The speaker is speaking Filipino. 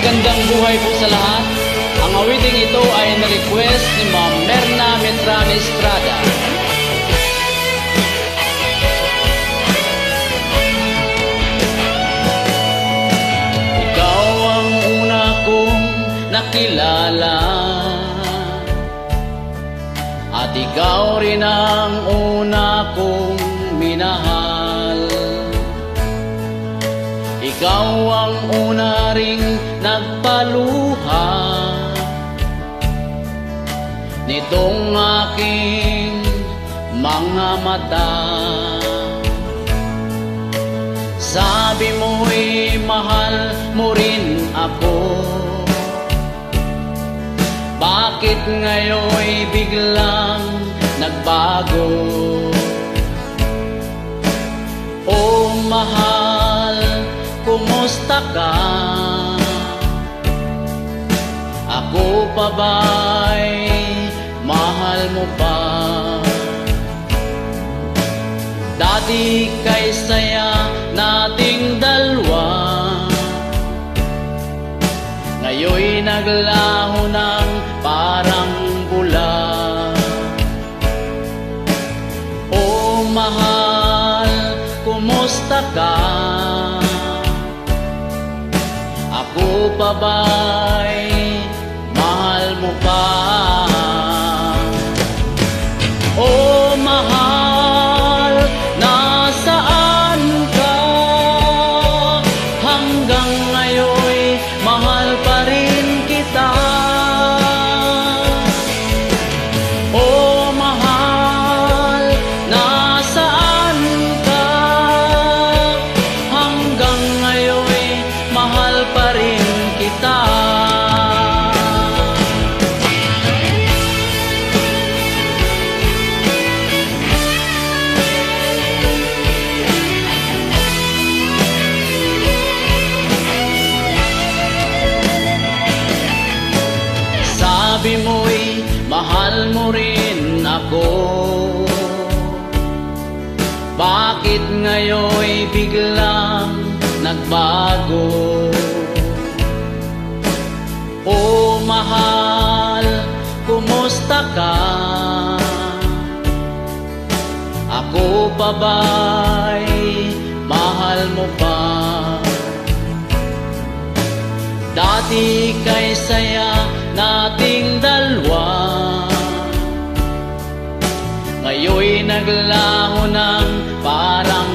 Magandang buhay po sa lahat. Ang awiting ito ay na-request ni Ma'am Merna Metrán Estrada. Ikaw ang una kong nakilala, at ikaw rin ang una kong minahal. Ikaw ang una ring nagpaluha nitong aking mga mata. Sabi mo'y mahal mo rin ako, bakit ngayon'y biglang nagbago? Oh mahal, kumusta ka? Ako pa ba'y mahal mo pa? Dati kay saya nating dalawa, ngayon'y naglaho ng parang bula. Oh mahal, kumusta ka? Ako pa ba'y mahal mo pa? Oh mahal, nasaan ka? Hanggang ngayon'y mahal pa rin kita. Oh mahal, nasaan ka? Hanggang ngayon'y mahal pa rin kita. Sabi mo'y mahal mo rin ako, bakit ngayon'y biglang nagbago? Oh mahal, kumusta ka? Ako pa ba'y mahal mo pa? Dati kay saya nating dalawa, ngayon'y naglaho ng parang